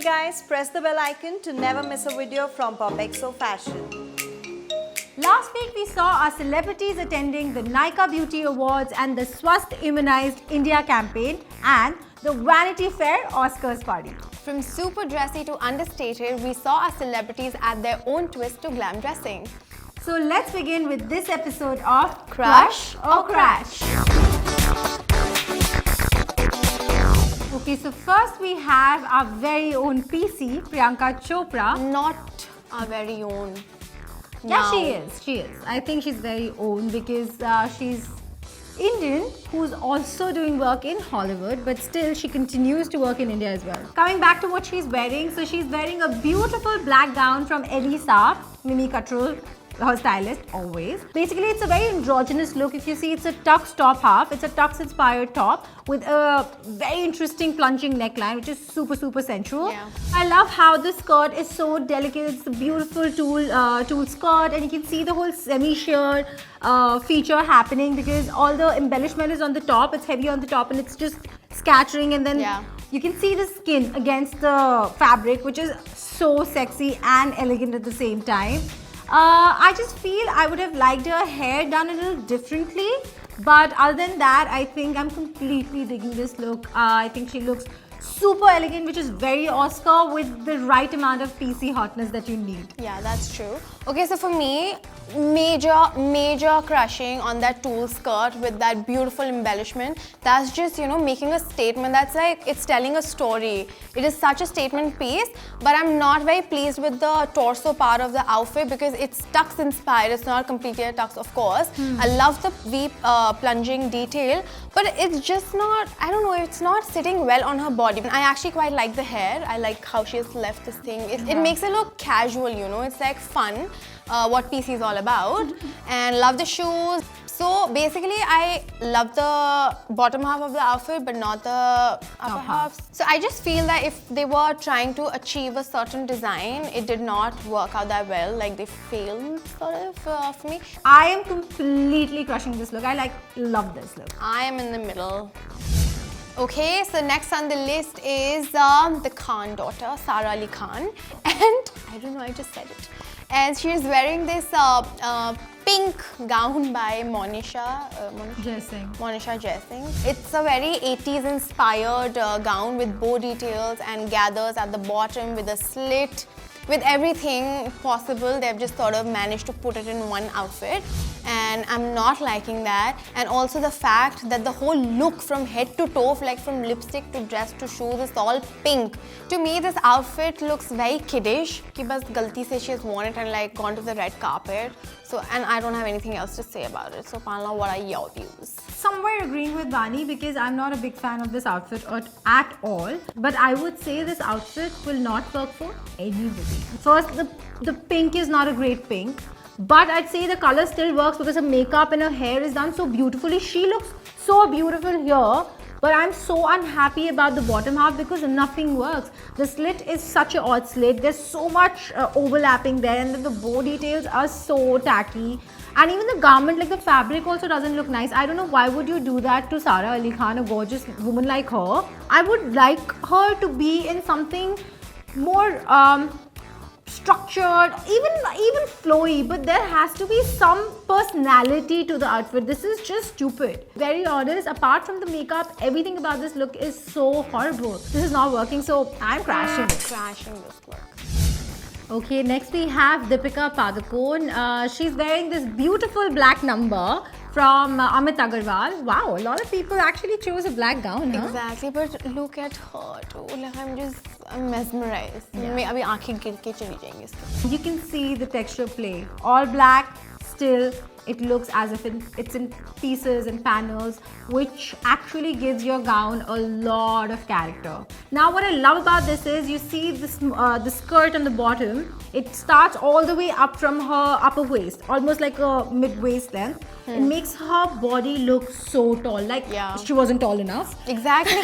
guys, press the bell icon to never miss a video from PopXO Fashion. Last week we saw our celebrities attending the Nykaa Beauty Awards and the Swasth Immunized India campaign and the Vanity Fair Oscars party. From super dressy to understated, we saw our celebrities add their own twist to glam dressing. So let's begin with this episode of Crush or Crash. Okay, so first we have our very own PC, Priyanka Chopra. Not our very own. Yeah, Now. she is. I think she's very own because she's Indian who's also doing work in Hollywood, but still she continues to work in India as well. Coming back to what she's wearing, so she's wearing a beautiful black gown from Elisa, Mimi Cuttrell, her stylist, always. Basically, it's a very androgynous look. If you see, it's a tux top half. It's a tux inspired top with a very interesting plunging neckline, which is super sensual. Yeah. I love how the skirt is so delicate. It's a beautiful tulle skirt, and you can see the whole semi-sheer feature happening because all the embellishment is on the top. It's heavy on the top, and it's just scattering, and then you can see the skin against the fabric, which is so sexy and elegant at the same time. I just feel I would have liked her hair done a little differently, but other than that, I think I'm completely digging this look. I think she looks super elegant, which is very Oscar with the right amount of PC hotness that you need. Yeah, that's true. Okay, so for me, major crushing on that tulle skirt with that beautiful embellishment. That's just, making a statement. That's like, it's telling a story. It is such a statement piece, but I'm not very pleased with the torso part of the outfit because it's tux inspired. It's not completely a tux, of course. I love the V plunging detail, but it's just not, I don't know, it's not sitting well on her body. I actually quite like the hair. I like how she has left this thing. It makes it look casual, it's like fun. What PC is all about, and love the shoes. So basically, I love the bottom half of the outfit, but not the upper half. So I just feel that if they were trying to achieve a certain design, it did not work out that well. Like they failed, sort of, for me. I am completely crushing this look. I love this look. I am in the middle. Okay, so next on the list is the Khan daughter, Sara Ali Khan, and I don't know, I just said it. And she is wearing this pink gown by Monisha Jaising. It's a very 80s inspired gown with bow details and gathers at the bottom with a slit. With everything possible, they've just sort of managed to put it in one outfit, and I'm not liking that. And also the fact that the whole look from head to toe, like from lipstick to dress to shoes, is all pink. To me, this outfit looks very kiddish. Ki bas galti se she has worn it and like gone to the red carpet. So, and I don't have anything else to say about it. So, Palna, what are your views? Somewhere agreeing with Vani because I'm not a big fan of this outfit at all. But I would say this outfit will not work for anybody. First, the pink is not a great pink. But I'd say the color still works because her makeup and her hair is done so beautifully. She looks so beautiful here. But I'm so unhappy about the bottom half because nothing works. The slit is such an odd slit. There's so much overlapping there, and then the bow details are so tacky. And even the garment, like the fabric also doesn't look nice. I don't know why would you do that to Sara Ali Khan, a gorgeous woman like her. I would like her to be in something more structured, even flowy, but there has to be some personality to the outfit. This is just stupid. Very honest, apart from the makeup, everything about this look is so horrible. This is not working, so I'm crashing it. Crashing this look. Okay, next we have Deepika Padukone. She's wearing this beautiful black number from Amit Agarwal. Wow, a lot of people actually chose a black gown, huh? Exactly, but look at her too. Like I'm mesmerized. Abhi aankhein gir ke chali jayenge iske. You can see the texture play. All black, still it looks as if it's in pieces and panels, which actually gives your gown a lot of character. Now what I love about this is you see this the skirt on the bottom. It starts all the way up from her upper waist, almost like a mid-waist length. It makes her body look so tall, like she wasn't tall enough. Exactly.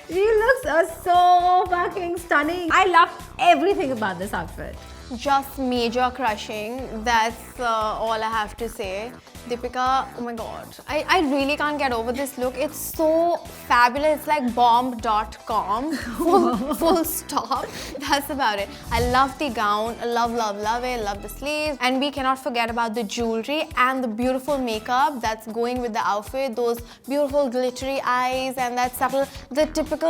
She looks so fucking stunning. I love everything about this outfit. just major crushing. That's all I have to say. Deepika, oh my god. I really can't get over this look. It's so fabulous. It's like bomb.com. Full stop. That's about it. I love the gown. I love it. Love the sleeves. And we cannot forget about the jewelry and the beautiful makeup that's going with the outfit. Those beautiful glittery eyes and that subtle, the typical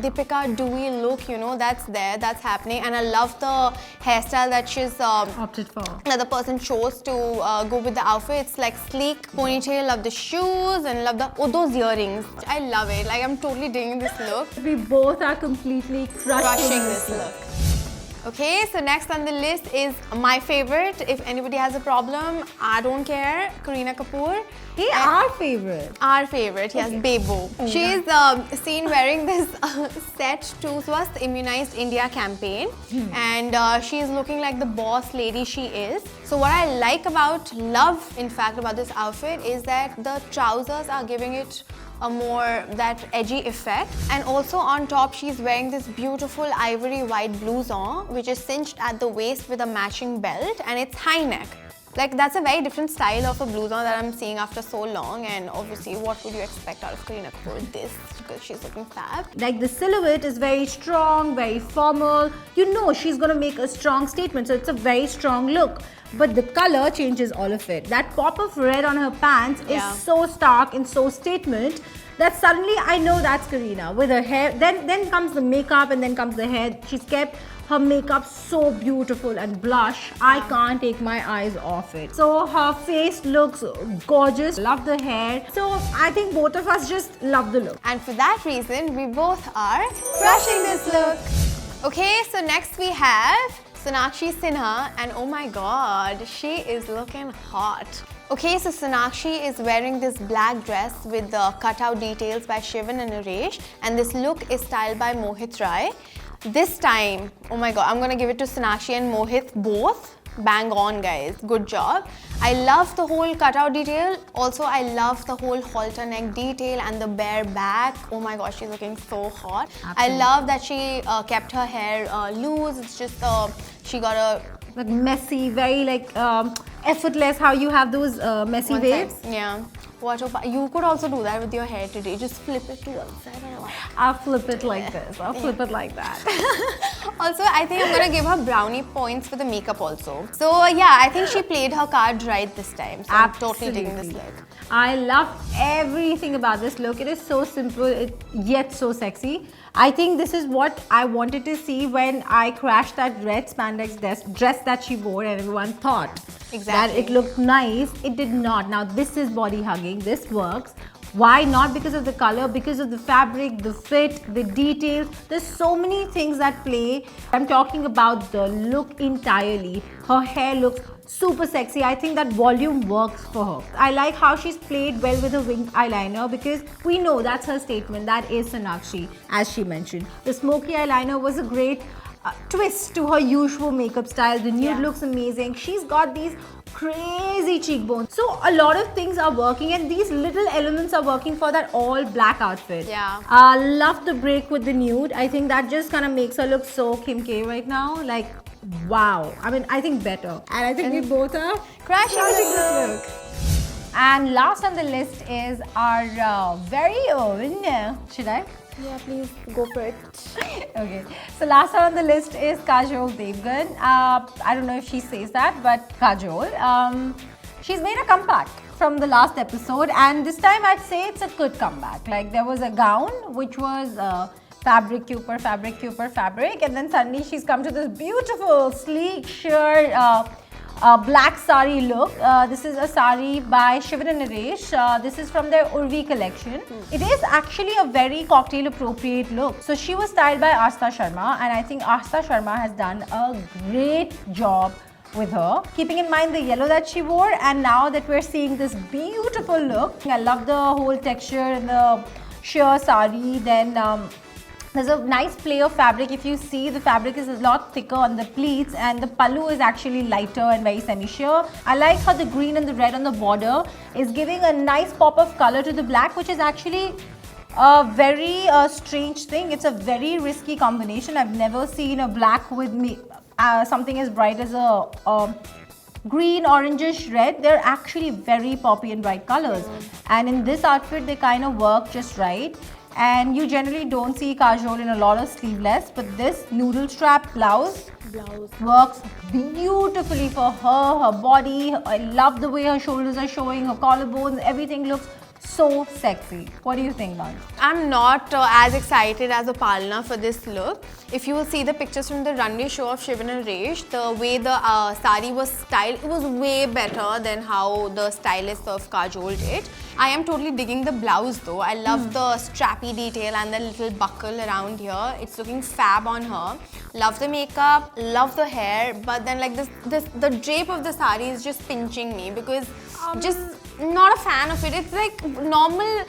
Deepika dewy look, you know, that's there, that's happening. And I love the hairstyle that she's Opted for. that the person chose to go with the outfit. It's like sleek ponytail, love the shoes and love those earrings. I love it. Like I'm totally digging this look. We both are completely Crushing this look. Okay, so next on the list is my favorite. If anybody has a problem, I don't care. Kareena Kapoor. Hey, our favorite. Our favorite, yes, Bebo. She's seen wearing this set to Swasth Immunized India campaign, and she's looking like the boss lady she is. So what I love in fact about this outfit is that the trousers are giving it a more that edgy effect, and also on top she's wearing this beautiful ivory white blouson which is cinched at the waist with a matching belt, and it's high neck. Like that's a very different style of a blouson that I'm seeing after so long, and obviously what would you expect out of Kareena Kapoor? This, because she's looking fab. Like the silhouette is very strong, very formal. You know she's gonna make a strong statement, so it's a very strong look. But the color changes all of it. That pop of red on her pants is so stark and so statement that suddenly I know that's Kareena with her hair. Then comes the makeup and then comes the hair. She's kept her makeup so beautiful and blush. I can't take my eyes off it. So her face looks gorgeous. Love the hair. So I think both of us just love the look. And for that reason, we both are crushing this look. Okay, so next we have Sonakshi Sinha, and oh my god, she is looking hot. Okay, so Sonakshi is wearing this black dress with the cutout details by Shivan and Naresh, and this look is styled by Mohit Rai. This time, oh my god, I'm gonna give it to Sonakshi and Mohit both. Bang on, guys. Good job. I love the whole cutout detail. Also, I love the whole halter neck detail and the bare back. Oh my gosh, she's looking so hot. Absolutely. I love that she kept her hair loose. It's just she got a Like messy, very like effortless. How you have those messy one waves. side. Yeah. Watch out. You could also do that with your hair today. Just flip it to one side. I'll flip it like this. I'll flip it like that. Also, I think I'm gonna give her brownie points for the makeup also. So yeah, I think she played her card right this time. So I'm totally digging this look. I love everything about this look. It is so simple, yet so sexy. I think this is what I wanted to see when I crashed that red spandex dress that she wore, and everyone thought that it looked nice. It did not. Now this is body hugging. This works. Why not? Because of the color, because of the fabric, the fit, the details. There's so many things that play. I'm talking about the look entirely. Her hair looks super sexy. I think that volume works for her. I like how she's played well with her winged eyeliner, because we know that's her statement. That is Sonakshi, as she mentioned. The smoky eyeliner was a great twist to her usual makeup style. The nude looks amazing. She's got these crazy cheekbones. So a lot of things are working, and these little elements are working for that all black outfit. Yeah. Love the break with the nude. I think that just kind of makes her look so Kim K right now. Like, wow. I mean, I think better. And I think we both are Crashing this look. And last on the list is our very own, should I? Yeah, please go for it. Okay, so last on the list is Kajol Devgan. I don't know if she says that, but Kajol. She's made a comeback from the last episode, and this time I'd say it's a good comeback. Like, there was a gown which was fabric, and then suddenly she's come to this beautiful, sleek, sheer black sari look. This is a sari by Shivan and Naresh. This is from their Urvi collection. It is actually a very cocktail appropriate look. So she was styled by Aastha Sharma, and I think Aastha Sharma has done a great job with her, keeping in mind the yellow that she wore, and now that we're seeing this beautiful look. I love the whole texture and the sheer sari. Then there's a nice play of fabric. If you see, the fabric is a lot thicker on the pleats, and the pallu is actually lighter and very semi-sheer. I like how the green and the red on the border is giving a nice pop of color to the black, which is actually a very strange thing. It's a very risky combination. I've never seen a black with something as bright as a green, orangish, red, they're actually very poppy and bright colors. And in this outfit, they kind of work just right. And you generally don't see kajol in a lot of sleeveless, but this noodle strap blouse works beautifully for her body. I love the way her shoulders are showing, her collarbones, everything looks so sexy. What do you think, Nani? I'm not as excited as Apalna for this look. If you will see the pictures from the runway show of Shivan and Resh, the way the sari was styled, it was way better than how the stylist of Kajol did. I am totally digging the blouse though. I love the strappy detail and the little buckle around here. It's looking fab on her. Love the makeup, love the hair, but then like the drape of the sari is just pinching me because just not a fan of it. It's like normal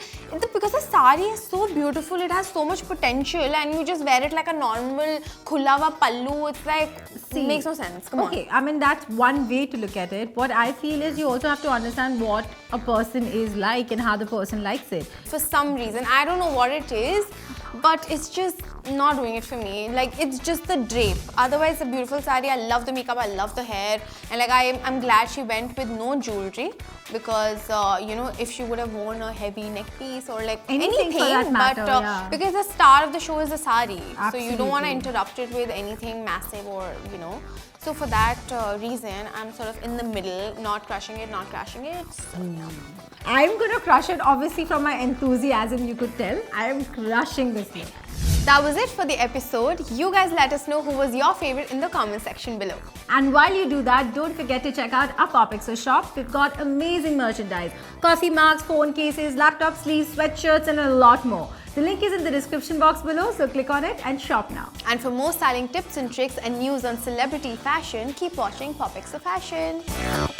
because the sari is so beautiful. It has so much potential, and you just wear it like a normal khulawa pallu. It's like makes no sense. Come on. Okay, I mean that's one way to look at it. What I feel is you also have to understand what a person is like and how the person likes it. For some reason, I don't know what it is, but it's just not doing it for me. Like it's just the drape. Otherwise, a beautiful sari. I love the makeup. I love the hair, and like I'm glad she went with no jewelry because you know, if she would have worn a heavy neck piece or like Anything for that matter, but yeah. because the star of the show is the sari, so you don't want to Absolutely. interrupt it with anything massive or you know. So for that reason, I'm sort of in the middle, not crushing it, not crashing it. So, I'm gonna crush it, obviously from my enthusiasm you could tell. I am crushing this look. that was it for the episode. You guys let us know who was your favorite in the comment section below. And while you do that, don't forget to check out our Popexo shop. We've got amazing merchandise. Coffee mugs, phone cases, laptop sleeves, sweatshirts and a lot more. The link is in the description box below, so click on it and shop now. And for more styling tips and tricks and news on celebrity fashion, keep watching Popexo Fashion.